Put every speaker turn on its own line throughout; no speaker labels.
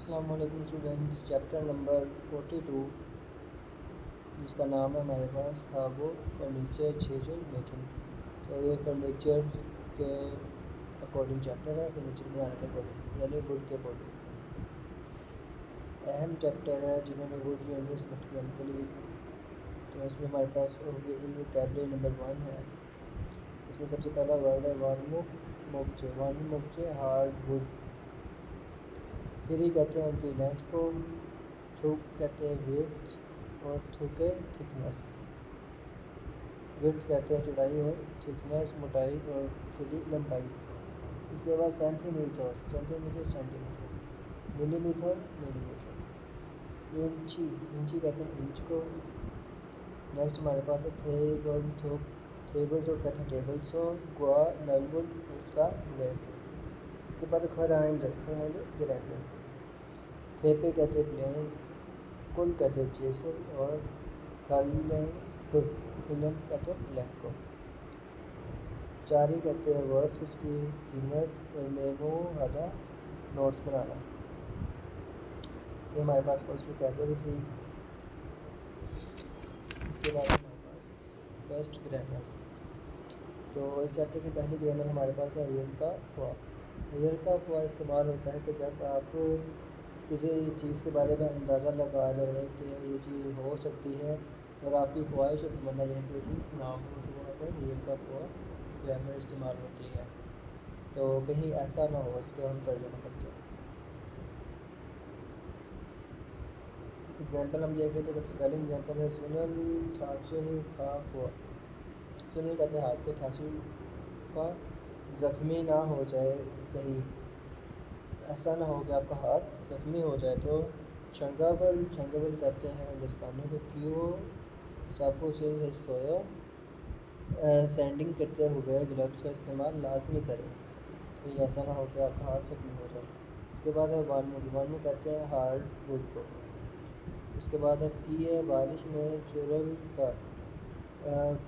अस्सलाम वालेकुम students, chapter number 42 जिसका नाम है हमारे पास खागो फर्नीचर छेजल मेकिंग। तो ये फर्नीचर के अकॉर्डिंग चैप्टर है, फर्नीचर बनाने के अकॉर्डिंग यानी वुड के अकॉर्डिंग अहम चैप्टर है जिन्होंने वुड जो है सेलेक्ट किया उनके लिए। तो इसमें हमारे पास वोकेबलरी नंबर 1 है। इसमें सबसे पहला वर्ड है वार्मुक मोकचे। वार्मुक मोकचे हार्ड वुड। फिर ही कहते हैं उनकी लेंथ को, छुक कहते हैं विड्थ और थुके थिकनेस। विड्थ कहते हैं चौड़ाई और थिकनेस मोटाई और फिरी लंबाई। इसके बाद सेंटीमीटर सेंटीमीटर, मिलीमीटर मिलीमीटर, इंची इंची कहते हैं इंच को। नेक्स्ट हमारे पास है थेबल थोक। थेबल तो कहते हैं टेबल सो गुआ नलवुड उसका वेट। इसके बाद खराइंद ग्राइंडर। थेपे कहते हैं प्लेन, कुल कहते हैं चेसल और फिल्म कहते हैं ब्लैक को। चारी कहते हैं वर्थ उसकी कीमत और मेमो आधा नोट्स बनाना। ये हमारे पास फर्स्ट वोकैबुलरी थी। इसके बाद हमारे पास फर्स्ट ग्रामर। तो इस चैप्टर की पहली ग्रामर हमारे पास है रियल का फॉ। रियल का फॉ इस्तेमाल होता है कि जब आप किसी चीज़ के बारे में अंदाज़ा लगा रहे हैं कि ये चीज़ हो सकती है और आपकी ख्वाहिश है तमन्ना ये कि वो चीज़ ना हो, तो वहाँ पर रियल का फॉ ग्रामर इस्तेमाल होती है। तो कहीं ऐसा ना हो, इस पर हम तर्जुमा करते हैं। एग्जाम्पल हम देख रहे थे। सबसे पहले एग्जाम्पल है सुनल थाचुल खा हुआ। सुनल कहते हैं हाथ को, थाचुल का ज़ख्मी ना हो जाए, कहीं ऐसा ना हो कि आपका हाथ ज़ख्मी हो जाए। तो छंगाबल कहते हैं हिंदुस्तानी को क्यों सापो से सोयो। सैंडिंग करते हुए ग्लव्स का इस्तेमाल लाजमी करें, तो ऐसा ना हो कि आपका हाथ ज़ख्मी हो जाए। इसके बाद है वानू कहते हैं हार्ड वुड को। उसके बाद है पिए बारिश में चुरल का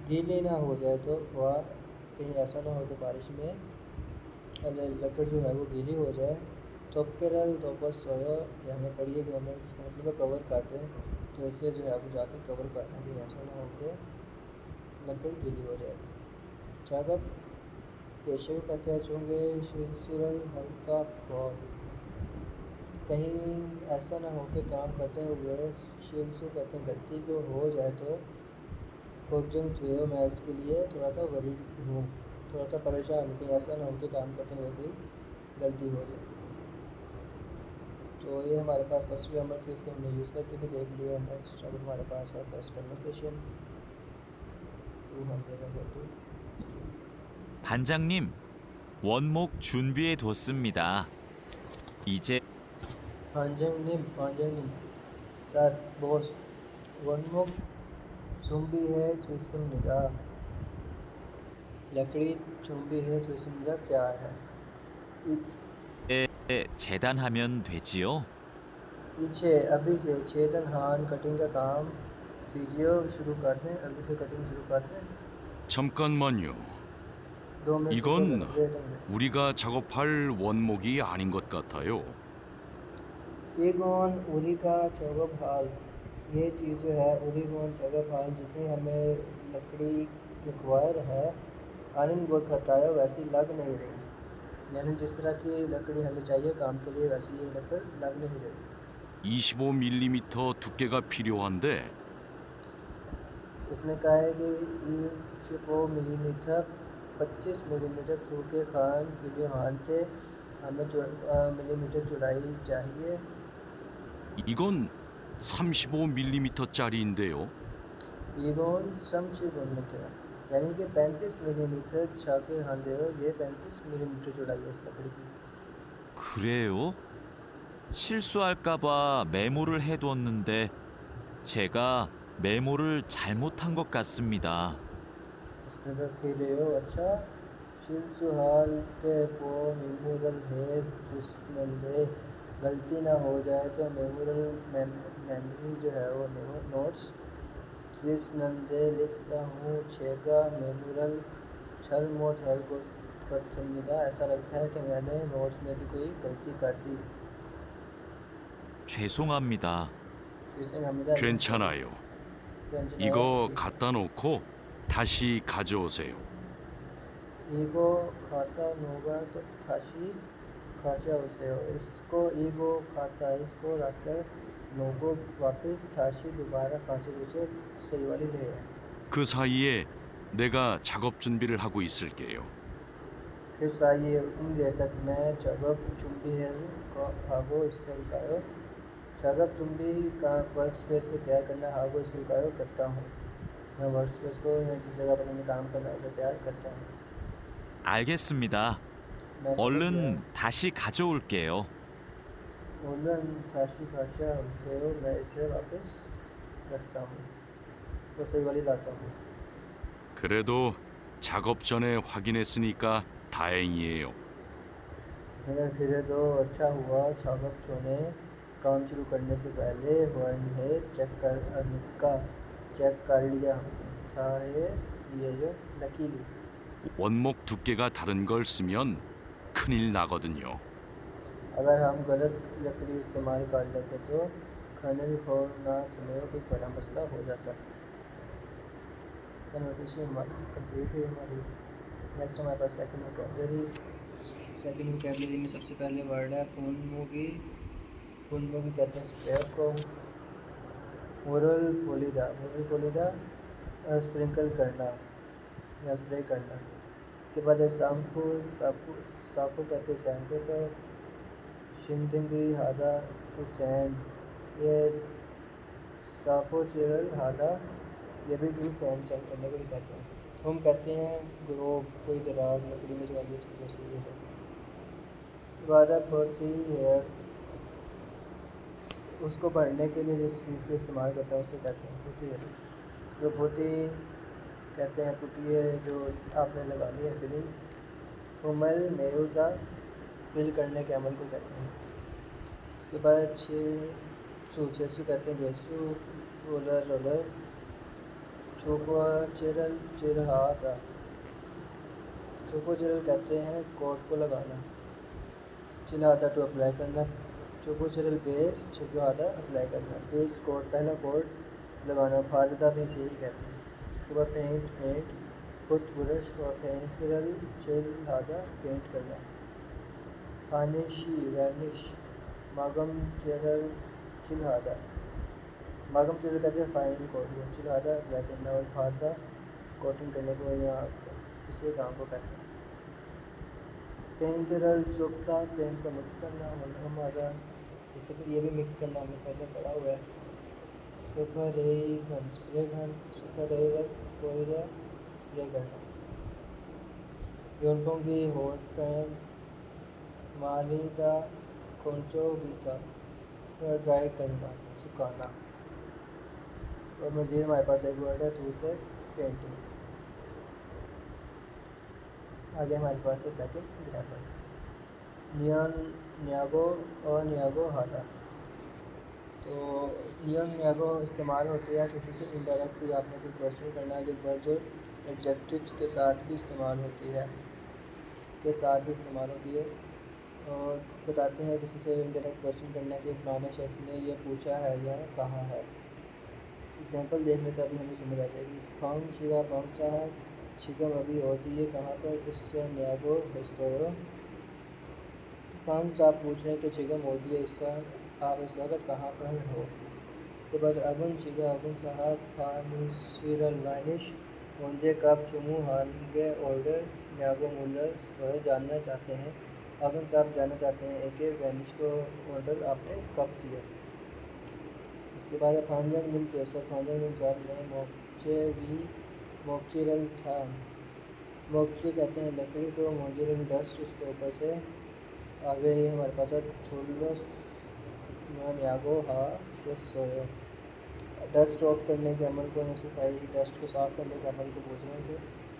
गीली ना हो जाए, तो वह कहीं ऐसा ना हो कि बारिश में लकड़ जो है वो गीली हो जाए। थोपकेरल दोपस सोयो, ये हमें पढ़िए कि हमें इसका मतलब है कवर कर दें, तो इससे जो है वो जाके कवर कर दें कि ऐसा ना हो कि लकड़ गीली हो जाए। चागप पेशे कहते हैं चूँगे सुरल हल्का फॉल, कहीं ऐसा ना हो कि काम करते हुए शिलसु कहते हैं गलती को हो जाए। तो कोजंग थ्रियो मैं इसके लिए थोड़ा सा वरीड हूँ, थोड़ा सा परेशान हूँ कि ऐसा ना हो कि काम करते हुए भी गलती हो जाए। तो ये हमारे पास फर्स्ट ग्रामर थी, इसको हमने यूज़ करके भी देख लिया। नेक्स्ट अब हमारे पास है फर्स्ट कन्वर्सेशन 243।
반장님, 원목 준비해 뒀습니다. 이제
पांजंग सर बॉस। वनमुख चुंबी है त्रिसम निगाह, लकड़ी चुंबी है त्रिसम निगाह तैयार है।
재단하면 되지요?
पीछे अभी से छेदन हान कटिंग का काम कीजिए, शुरू कर दें। अभी से कटिंग शुरू कर दें।
잠깐만요.
2 मिनट रुको
이건
जरा, वेट अ मिनट।
우리가 작업할 원목이 아닌 것 같아요.
एगोन उरी का चौगब हाल, ये चीज़ जो है उरीगोन चौगब हाल जितनी हमें लकड़ी रिक्वायर है आनंद वो खताया वैसी लग नहीं रही, यानी जिस तरह की लकड़ी हमें चाहिए काम के लिए वैसी ये लकड़ लग नहीं रही।
25mm 두께가 필요한데
उसने कहा है कि 25 मिलीमीटर 25 मिलीमीटर थूके खान वीडियो हान थे, हमें मिलीमीटर चौड़ाई चाहिए।
이건 35mm짜리인데요.
ईरोन समची मिलीमीटर, यानी कि 35 मिलीमीटर छाके हांदे हो, ये 35 मिलीमीटर चौड़ाई है इस लकड़ी की।
그래요? 실수할까봐 메모를 해두었는데 제가 메모를 잘못한 것 같습니다.
उसने रख ही रहे हो, अच्छा। शिल सुहाल के पो मेमोरल है दुश्मनदे, गलती ना हो जाए तो मेमोरल मेमोरी जो है वो नोट्स ट्विस नंदे लिखता हूँ छेगा मेमोरल छल मोट हेल्प कर, ऐसा लगता है कि मैंने नोट्स में भी कोई गलती कर दी।
죄송합니다.
죄송합니다.
괜찮아요.
괜찮아요.
이거 갖다 놓고 다시 가져오세요.
이거 खाता होगा तो 다시 가져오세요. इसको रखकर लोगों वापस 다시 दोबारा 가져오세요. सही वाली ले है।
그 사이에 내가 작업 준비를 하고 있을게요.
फिर साइए उन देर तक मैं 작업 하고 있을까요? 작업 준비 का वर्क स्पेस को तैयार करना 하고 있을까요? करता हूँ। मैं वर्क स्पेस को जिस जगह पर मैंने काम करना है उसे तैयार करता हूँ।
알겠습니다.
मैं समझ
얼른
गया।
다시 가져올게요.
얼른 다시 가져올게요. मैं इसे वापस रखता हूँ। तो सही वाली लाता हूँ।
그래도 작업 전에 확인했으니까 다행이에요.
इसने फिर तो अच्छा हुआ छागप छोने काम शुरू करने से पहले वन है चेक कर लिया था है ये जो लकीली
원목 दु께가 다른 걸 쓰면 큰일 나거든요.
अगर हम गलत लकड़ी इस्तेमाल कर लेते तो खनन होना तुम्हें कोई बड़ा मसला हो जाता। कन्वर्सेशन हमारी कंप्लीट हुई हमारी। नेक्स्ट हमारे पास सेकंड वोकैबलरी में सबसे पहले वर्ड है फुनमुगी कहते हैं स्प्रे को। मोरल पोलिदा स्प्रिंकल करना या स्प्रे करना। इसके बाद है सापू कहते हैं sand paper. शिंदगी Hada to sand ये सापो चिरल हादा ये भी टू सैंड करने को भी कहते हैं। हम कहते हैं ग्रोव कोई दरार लकड़ी में जो वाली चीज़ों से ये है। इसके बाद है पोती हेयर उसको भरने के लिए जिस चीज़ को इस्तेमाल करते हैं उसे कहते हैं पोती हेयर। उसको पोती कहते हैं पुटी है जो आपने लगानी है फिलिंग। उमल मेरुदा फिल करने के अमल को कहते हैं। इसके बाद छेसू कहते हैं जैसू रोलर चोको चिरहाता कहते हैं कोट को लगाना। चिल्हाता टू अप्लाई करना। चोको चिरल बेस चिल्हाता अप्लाई करना। बेस कोट पहला कोट लगाना। फारदा भी इसे ही कहते हैं। उसके बाद पेंट खुद ब्रश और पेंसिल चिल्हाता पेंट करना। वैनिश मागम चिल्हादा कहते हैं फाइनल कोट को। चिल्हादा अप्लाई करना और फारदा कोटिंग करने को या इसी काम को कहते हैं। पेंसिल चुकता पेंट को मिक्स करना। हमारा इसे ये भी मिक्स करना हमने पहले पढ़ा हुआ है। स्प्रे करना। यूनिफॉर्म की हॉट फैन मालिदा कोंचो गीता ड्राई करना सुखाना। और मज़ीद हमारे पास एक वर्ड है तो उसे पेंटिंग। आगे हमारे पास है सेकंड ग्रामर न्यागो हादा। तो न्यागो इस्तेमाल होती है किसी से इनडायरेक्टली आपने कोई क्वेश्चन करना है। जब वर्ड्स और एडजेक्टिव्स के साथ भी इस्तेमाल होती है और बताते हैं किसी से इनडायरेक्ट क्वेश्चन करना कि फलाने शख्स ने ये पूछा है या कहा है। एग्जांपल देखने तभी हमें समझ आ जाएगी। फाउंड शिगा पाउंसा है शिगम अभी होती है कहाँ पर इस न्यागो हिस्सों। पांच आप पूछ रहे हैं कि शिगम होती है इसका आप इस वक्त कहाँ पर हो। इसके बाद अगुन शिगा अगुन साहब फानिशिरल वानिश मुझे कब चुमू हानगे ऑर्डर न्यागो मुलर सोए जानना चाहते हैं। अगुन साहब जानना चाहते हैं एक वैनिश को ऑर्डर आपने कब किया। इसके बाद फांजंग निम केसर फांजंग निम साहब ने मोक्चेरल था। मोक्चे कहते हैं लकड़ी को मोजेरल डस्ट उसके ऊपर से। आगे ये हमारे पास है थुल्लस न्यागो हा सोयो डस्ट ऑफ करने के अमल को सफाई डस्ट को साफ़ करने के अमल को पूछ रहे हैं कि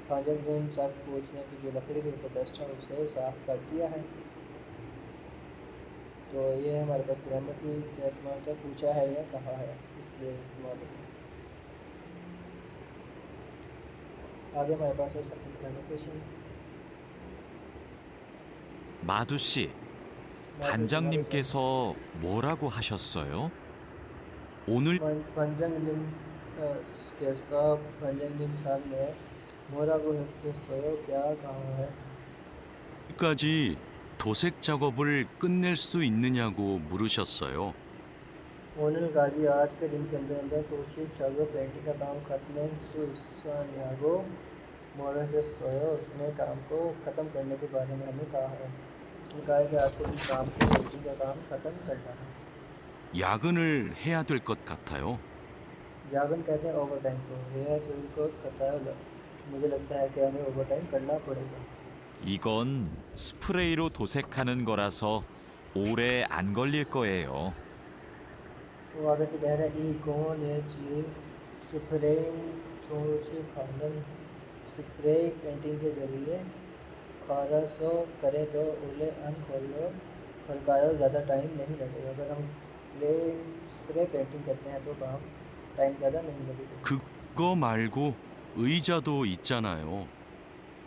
फांजंग निम साहब पूछ रहे हैं कि जो लकड़ी के ऊपर डस्ट है उसे साफ़ कर दिया है। तो ये हमारे पास ग्रामर थी क्या इस्तेमाल था पूछा है या कहा है इसलिए इस्तेमाल होता है। आगे हमारे पास है सेकंड कन्वर्सेशन।
마두 씨, 반장님께서 뭐라고 하셨어요?
오늘
반장님 साहब ने 뭐라고 했었어요? क्या कहा है?
까지 도색 작업을 끝낼 수 있느냐고 물으셨어요.
ओनर गाजी आज के दिन के अंदर अंदर कोशिश चागो पेंटिंग का काम खत्म सुनियागो मोरस सोयो उसने काम को ख़त्म करने के बारे में हमें कहा है। उसने कहा है कि आज के दिन काम को पेंटिंग का काम ख़त्म करना है।
야근을 해야 될 것 같아요.
यागन कहते हैं ओवर टाइम को, यह तो इनको कहता है मुझे लगता है कि हमें ओवर टाइम करना पड़ेगा।
이건 스프레이로 도색하는 거라서 오래 안 걸릴 거예요.
वो आगे से कह रहा है ई कौन है चीज़ स्प्रे थोड़ी खालन स्प्रे पेंटिंग के ज़रिए खारसो करें तो उले अन खोलो खड़कायो ज़्यादा टाइम नहीं लगेगा। अगर हम स्प्रे पेंटिंग करते हैं तो काम टाइम ज़्यादा नहीं लगेगा।
그거 말고 의자도 있잖아요.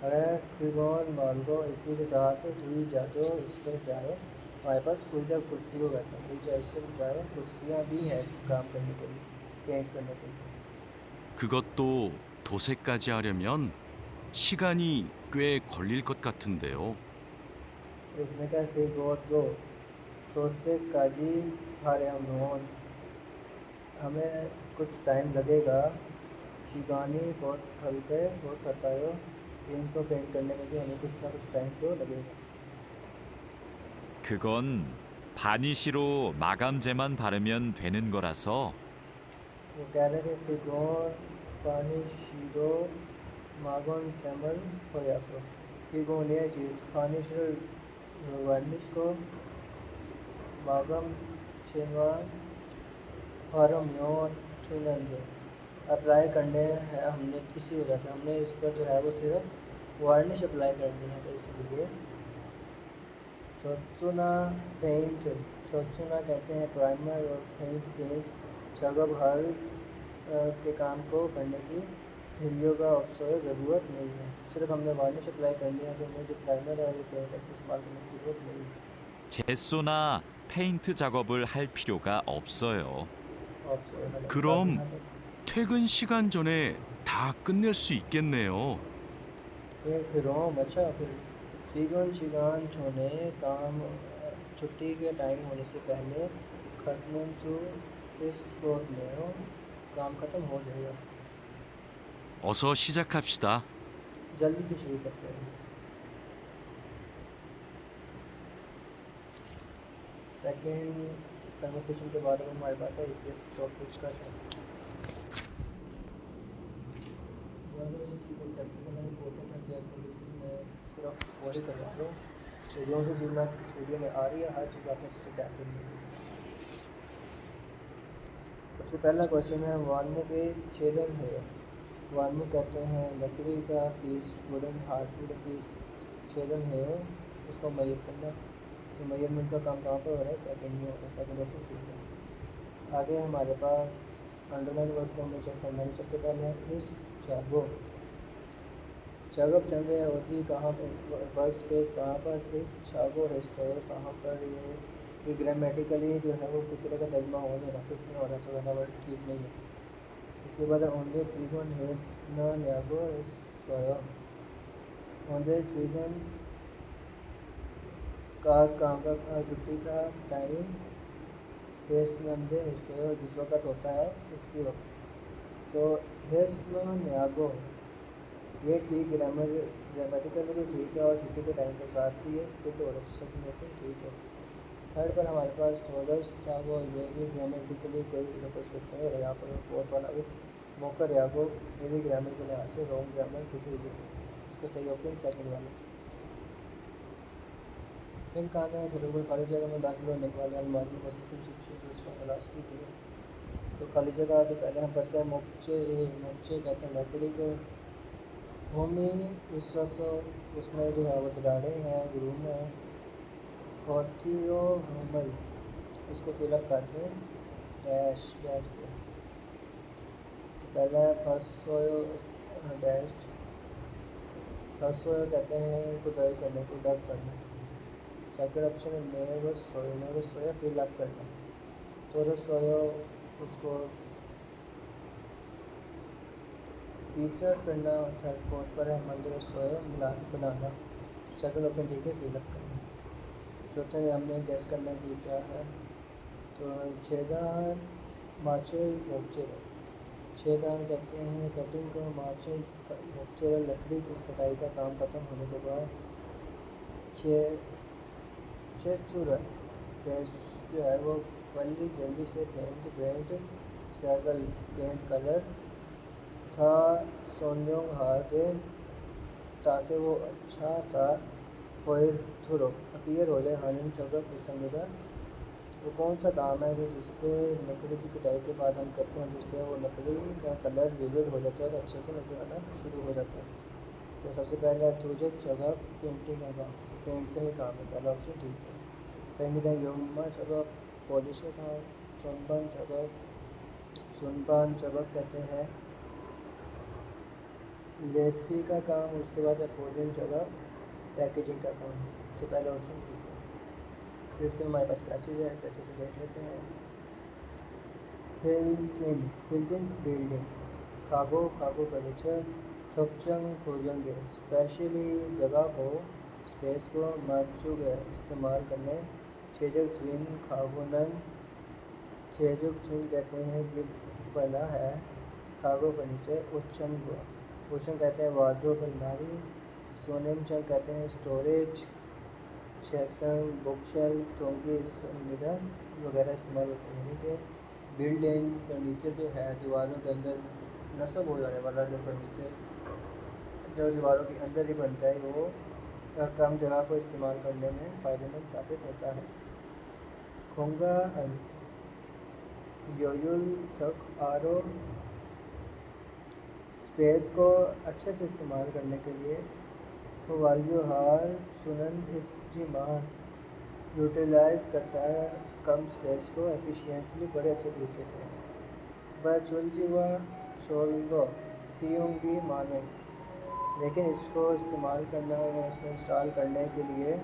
अगर फिगोन मान लो इसी के साथ हुई जा तो इस पर जाए हमारे पास हुई जा कुर्सी को कहते हैं। हुई जा इससे जाए कुर्सियाँ भी हैं काम करने के लिए, पेंट करने के लिए।
그것도 도색까지 하려면 시간이 꽤 걸릴 것 같은데요.
इसमें क्या फिगोन दो तो से काजी हारे हम हमें कुछ टाइम लगेगा। शिगानी बहुत हल्के बहुत खतायो इनको पेंट करने में भी हमें कुछ ना कुछ टाइम तो लगेगा।
그건 바니쉬로 마감제만 바르면 되는 거라서
वो कह रहे थे फिगोन पानी शीरो मागोन सैमल हो यासो फिगोन ये चीज़ पानी शीरो वार्निश को मागम छेवान हरम योन ठिनंदे अप्लाई करने हैं हमने इसी वजह से हमने इस पर जो है वो सिर्फ वार्निश अप्लाई करनी है। तो इसलिए छोत्सुना पेंट छोत्सुना कहते हैं प्राइमर और पेंट जगह हल के काम को करने की हिलियो का अवसर ज़रूरत नहीं है। सिर्फ हमने वार्निश अप्लाई करनी है तो हमें जो प्राइमर है वो पेंट इसका इस्तेमाल करने की ज़रूरत नहीं है।
제소나 페인트 작업을 할 필요가 없어요.
그럼 퇴근 시간 전에 다 끝낼 수 있겠네요.
फिर अच्छा फिर फिगन शिगान छोने काम छुट्टी के टाइम होने से पहले खत्म जो इस बोत में हो काम ख़त्म हो जाएगा।
어서 시작합시다.
जल्दी से शुरू करते हैं। सेकेंड कन्वर्सेशन के बारे में हमारे पास है इस टॉपिक का टेस्ट। मैं सिर्फ वही करवा रहा हूँ तो जो सी चीज़ मैं इस वीडियो में आ रही है हर चीज़ आपने उससे टैप करनी है। सबसे पहला क्वेश्चन है वानमु के छेदन है। वानमु कहते हैं लकड़ी का पीस वुडन हार्डवुड पीस छेदन है उसको मैयर करना। तो मेजरमेंट का काम कहाँ पर हो रहा है? सेकंड में हो रहा है। सेकंड ऑप्शन ठीक है। आगे हमारे पास अंडरलाइन वर्ड को हमें चेक करना है। सबसे पहले इस चागो चागप चंगे होती कहाँ पर वर्क स्पेस कहाँ पर इस चागो रेस्टोर कहाँ पर ये ग्रामेटिकली जो है वो फिक्र का तर्जमा हो जाएगा फिट नहीं हो रहा तो ज़्यादा वर्ड ठीक नहीं है। इसके बाद ओंजे थ्रीगन हेस न यागो इस सोयो ओंजे थ्रीगन काम का छुट्टी का टाइम हेस नंदे सोयो जिस वक्त होता है उसी वक्त। तो हेस न यागो ये ठीक ग्रामेटिकली भी ठीक है और छुट्टी के टाइम के साथ भी ये फिट हो रहा है सब में ठीक है। थर्ड पर हमारे पास थोडस चागो ये भी ग्रामेटिकली कोई मतलब फिट नहीं हो रहा। यहाँ पर फोर्थ वाला भी मोकर यागो ये भी ग्रामर के लिहाज से रॉन्ग ग्रामर फिट हुई है। इसका सही ऑप्शन सेकंड वाला। इन काम में सेरेब्रल खाली जगह में दाखिल होने वाले अलमारी में इसका तलाश कीजिए। तो खाली जगह से पहले हम पढ़ते हैं मोक्चे कहते हैं लकड़ी को होमी उसमें जो है वो दरारें हैं ग्रूम है होतीरो होमल उसको फिलअप कर दें डैश डैश से। तो पहला फर्स्ट सोयो डैश फर्स्ट सोयो कहते हैं खुदाई करने को डग करना। सेकंड ऑप्शन है मैं व सोया फिल अप करना, तो सोया उसको रिसर्च करना, और थर्ड फोर्थ पर है मंदिर और सोया बनाना, सेकंड ऑप्शन ठीक है फिल अप करना। चौथे में हमने गैस करना कि क्या है, तो छेदान माचल मोक्चर, छेदान कहते हैं कटिंग का, माचल मोक्चर लकड़ी की कटाई का काम खत्म होने के बाद, चेचुरा गैस जो है वो पल्ली जल्दी से पेंट सैगल पेंट कलर था सोन्योंग हार दे, ताकि वो अच्छा सा फोइल थुरो अपीयर हो जाए हानिन शगर पसंदीदा। वो कौन सा काम है कि जिससे लकड़ी की कटाई के बाद हम करते हैं, जिससे वो लकड़ी का कलर विविड हो जाता है और अच्छे से नजर आना शुरू हो जाता है। तो सबसे पहले तुझे जगह पेंटिंग का काम, तो पेंट का ही काम है, पहला ऑप्शन ठीक है। सेकंड है योमा जगह पॉलिश का काम, सुनबान जगह कहते हैं लेथी का काम, उसके बाद है भोजन जगह पैकेजिंग का काम, तो पहला ऑप्शन ठीक है। फिफ्थ में हमारे पास पैसेज है, इसे अच्छे से देख लेते हैं। हिल्टिन बिल्डिंग, खागो फर्नीचर, थपचंग खोजेंगे स्पेशली जगह को स्पेस को माचुगे इस्तेमाल करने, चेजक ट्विन खागोनन, चेजुक ट्विन कहते हैं गिर बना है खागो फर्नीचर, उच्चन कहते हैं वार्डरोब अलमारी, सोनेम चंग कहते हैं स्टोरेज, सेक्शन बुक शेल्फ, टोंगी संविदा वगैरह इस्तेमाल होते हैं। यानी कि बिल्ड इन फर्नीचर जो है दीवारों के अंदर नस्ब हो जाने वाला जो फर्नीचर जो दीवारों के अंदर ही बनता है, वो कम जगह को इस्तेमाल करने में फ़ायदेमंद साबित होता है। खोंगा योयुल चक आरो, स्पेस को अच्छे से इस्तेमाल करने के लिए वाल्यू हाल सुनन इस्तेमाल यूटिलाइज करता है कम स्पेस को एफिशिएंटली बड़े अच्छे तरीके से। बचुलजीवा शोल्गो पीऊंगी माने, लेकिन इसको इस्तेमाल करना या इसको इंस्टॉल करने के लिए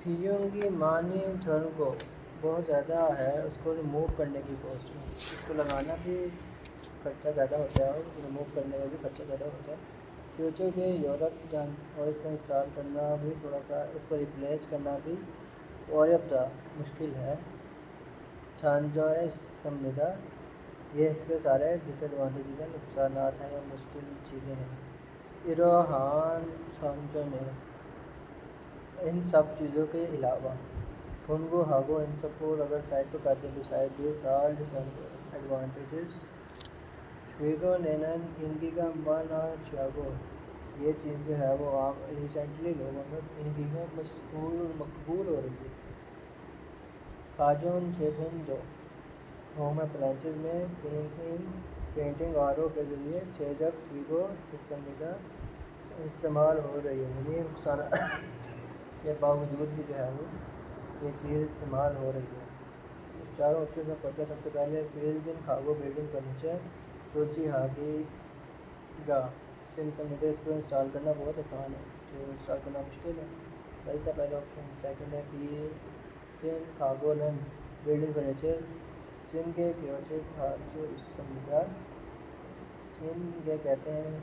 पीऊंगी मानी धर्म को बहुत ज़्यादा है, उसको रिमूव करने की कॉस्ट में, इसको लगाना भी खर्चा ज़्यादा होता है और रिमूव करने में भी खर्चा ज़्यादा होता है। फ्यूचर के यूरोप डन, और इसको इंस्टॉल करना भी थोड़ा सा, इसको रिप्लेस करना भी और अब मुश्किल है। थानजॉय संविदा, ये इसके सारे डिसएडवांटेजेस हैं, नुकसान हैं या मुश्किल चीज़ें हैं। इरोहान थानजो इन सब चीज़ों के अलावा फुनगो हागो इन सबको अगर साइड पर करते हैं, बिसाइड दिस ऑल डिसएडवांटेजेस श्वेगो नैनन इंडिगा माना चागो, ये चीज़ जो है वो आम रिसेंटली लोगों में इंडिगो मकबूल हो रही है। खाजोन चेभिंदो, होम अप्लाइंसेस में पेंटिंग आर के जरिए चेजक वीगो संविदा इस्तेमाल हो रही है, यानी नुकसान के बावजूद भी जो है वो ये चीज़ इस्तेमाल हो रही है। चारों ऑप्शन में पढ़ते हैं। सबसे पहले बिल्डिंग खागो बिल्डिंग फर्नीचर सोची हागी गा सिम संविदा, इसको इंस्टॉल करना बहुत आसान है, तो इंस्टॉल करना मुश्किल है, गलत है पहला ऑप्शन। सेकंड है बिल्डिंग खागो लन बिल्डिंग फर्नीचर स्विम के क्योचे खाचो संविदा, स्विम के कहते हैं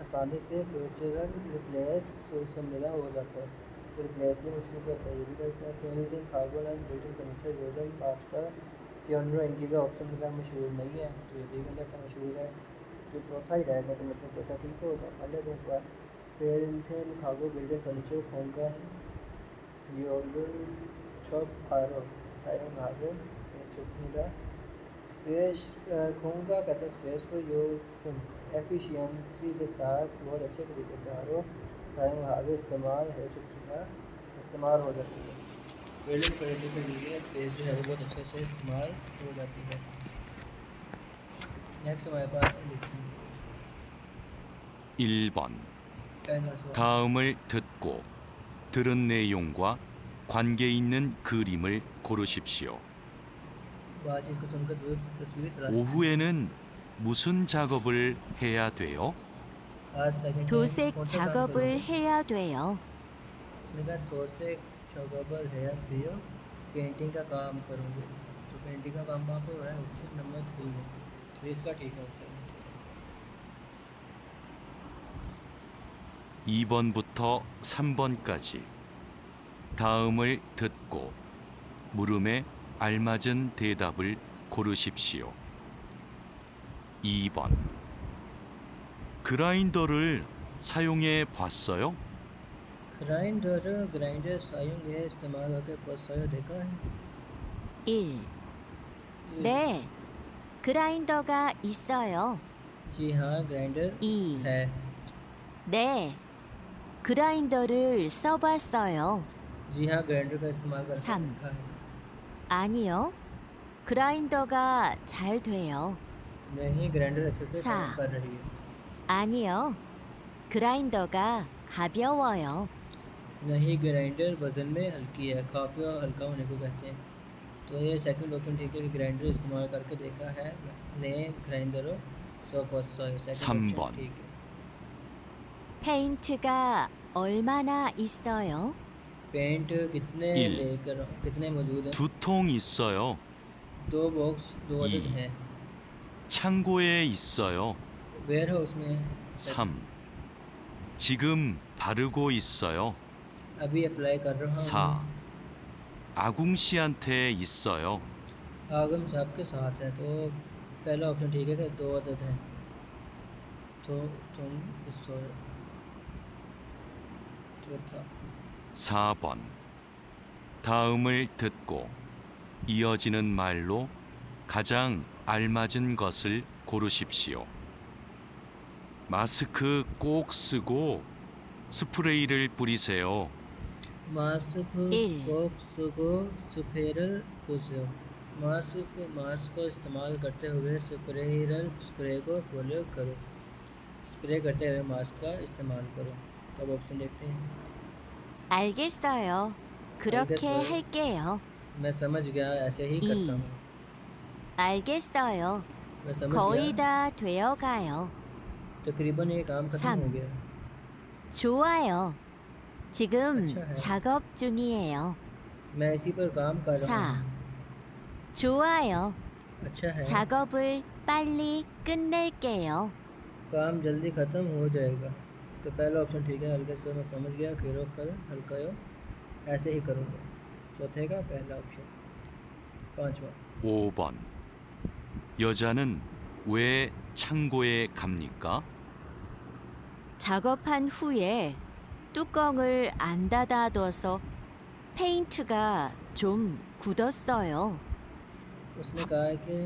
आसानी से क्योचरल रिप्लेस संविदा हो जाता है, तो रिप्लेस भी मुश्किल होता है, ये भी गलत है। बिल्डिंग खागो लन बिल्डिंग फर्नीचर योजन 5 का पियोनरो इंडी का ऑप्शन मिला मशहूर नहीं है, तो ये भी गलत है, मशहूर है, जो चौथा ही रहेगा, तो मतलब चौथा ठीक होगा। पहले तो एक बार बिल्डिंग खागो बिल्डिंग फर्नीचर खोंगा योगुल चौक आरो सायम भागे चुपनीदा, स्पेस खोंगा कहते हैं स्पेस को यो एफिशिएंसी के साथ बहुत अच्छे तरीके से आरो सायम भागे इस्तेमाल हो चुका इस्तेमाल हो जाती है। बिल्डिंग फर्नीचर के लिए स्पेस जो है वो बहुत अच्छे से इस्तेमाल हो जाती है। नेक्स्ट हमारे पास
1번.
पहला सवाल,
다음을 듣고 들은 내용과 관계 있는 그림을 고르십시오.
बातचीत को सुनकर दुरुस्त तस्वीर तलाश करें।
오후에는 무슨 작업을 해야 돼요?
आज सेकंड
도색 작업을 해야 돼요.
उसने कहा थोसे चौगबल है थ्रियो पेंटिंग का काम करूँगी। तो पेंटिंग का काम कहाँ पर हो रहा है? ऑप्शन नंबर 3 में। तो इसका ठीक आंसर है।
2번부터 3번까지 다음을 듣고 물음에 알맞은 대답을 고르십시오. 2번 그라인더를 사용해 봤어요?
ग्राइंडर सायुंग है इस्तेमाल करके पसायो देखा है?
1. 네, 그라인더가 있어요.
जी हाँ, ग्राइंडर
2.
है।
네, 그라인더를 써봤어요.
जी हाँ, ग्राइंडर का इस्तेमाल करके
삼.
देखा है।
아니요, 그라인더가 잘 돼요.
नहीं, ग्राइंडर अच्छे से
사.
काम कर रही है।
아니요, 그라인더가 가벼워요.
नहीं, ग्राइंडर वजन में हल्की है। काफिया हल्का होने को कहते हैं। तो ये सेकंड ऑप्शन ठीक है कि ग्राइंडर इस्तेमाल करके देखा है। ने ग्राइंडरो 써봤어요। सेकंड
3번.
ऑप्शन ठीक है।
페인트가 얼마나 있어요?
पेंट कितने
일.
कितने मौजूद हैं?
2통 있어요.
2 बॉक्स 2 अदद
이.
हैं।
창고에 있어요.
वेयर हाउस में
3. 지금 바르고 있어요.
अभी अप्लाई कर रहा
4.
हूँ।
아궁 씨한테 있어요.
आगम साहब के साथ है। तो पहला ऑप्शन ठीक है कि 2 अदद हैं। तो तुम चौथा
4번 다음을 듣고 이어지는 말로 가장 알맞은 것을 고르십시오. 마스크 꼭 쓰고 스프레이를 뿌리세요.
मास्क
일.
को स्पेरल पूछो। मास्क को इस्तेमाल करते हुए स्प्रे को प्रयोग करो। स्प्रे करते हुए मास्क का इस्तेमाल करो। तो अब ऑप्शन देखते हैं।
알겠어요. 그렇게
알겠어요.
할게요.
मैं समझ गया, ऐसे ही
이.
करता हूँ।
알겠어요.
मैं समझ
거의
गया,
다 되어가요.
तकरीबन ये काम खत्म
삼.
हो गया।
좋아요. 지금
अच्छा है।
작업 중이에요.
मैं इसी पर काम कर रहा
4.
हूँ।
좋아요.
अच्छा है,
작업을 빨리 끝낼게요.
काम जल्दी ख़त्म हो जाएगा। तो पहला ऑप्शन ठीक है, हल्के से मैं समझ गया। खीरो कर हल्का यो, ऐसे ही करूँगा। चौथे का पहला ऑप्शन। पांचवा
5번 여자는 왜 창고에 갑니까?
작업한 후에 뚜껑을 안 닫아둬서 페인트가 좀 굳었어요.
उसने कहा है कि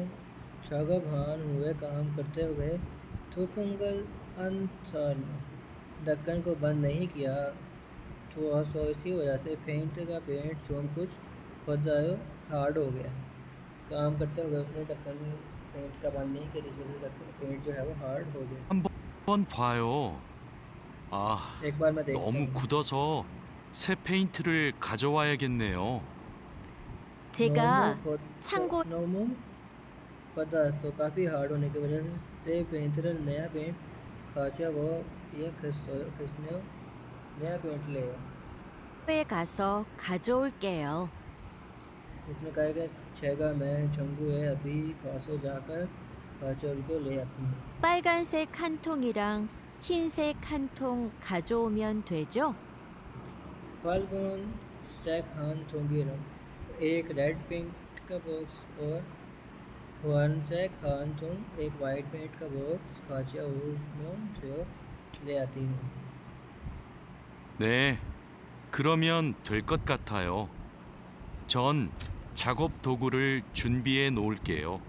शागभान हुए काम करते हुए थूकंगल अनथन ढक्कन को बंद नहीं किया तो सो इसी वजह से पेंट चोम कुछ खुदायो हार्ड हो गया। काम करते हुए उसने ढक्कन पेंट का बंद नहीं किया, जिस वजह से पेंट जो है वो हार्ड हो गया।
한번 봐요. 아,
एक बार मैं देखता
너무
हूँ।
굳어서 새 페인트를 가져와야겠네요.
제가 창고
नोमो खुदा तो काफ़ी हार्ड होने की वजह से पेंट नया पेंट खाचा वो ये खिसने नया पेंट ले आओ।
에 가서 가져올게요.
उसने कहा कि छेगा मैं चंगू है अभी फासो जाकर खाचोल को ले आती हूँ।
빨간색 한 통이랑 흰색 한 통 가져오면 되죠?
फाल्गुन स्टैक हान थोंगी रंग एक रेड पेंट का बॉक्स और वन सैक हान थोंग एक वाइट पेंट का बॉक्स खाचा थे ले आती हूँ।
네, 그러면 될 것 같아요. 전 작업 도구를 준비해 놓을게요.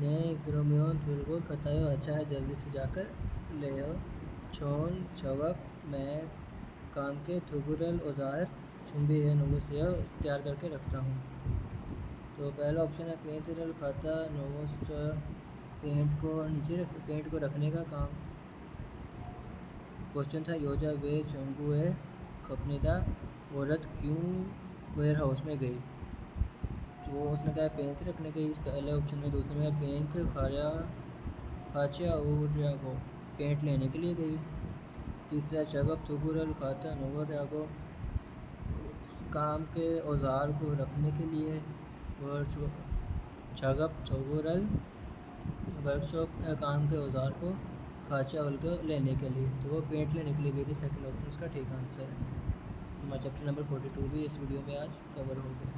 मैं क्रोमियन तुलगो कतायो अच्छा है, जल्दी से जाकर ले आओ। छोन जवाब मैं काम के थुगुरल औजार चुंबी है नोवो से तैयार करके रखता हूँ। तो पहला ऑप्शन है पेंट खाता नोवो पेंट को रखने का काम। क्वेश्चन था योजा वे चंगू है कपनीदा औरत क्यों वेयर हाउस में गई। तो उसने कहा पेंट रखने के इस पहले ऑप्शन में। दूसरे में पेंट खाचा और जागो पेंट लेने के लिए गई। तीसरा जगब थुगुरल खाता नोवर जागो काम के औजार को रखने के लिए, छगप थोगरल वर्कशॉप काम के औजार को खाचा अवल को लेने के लिए, तो वो पेंट लेने के लिए गई थी। सेकंड ऑप्शन इसका ठीक आंसर है। हमारा चैप्टर नंबर 42 भी इस वीडियो में आज कवर हो गया।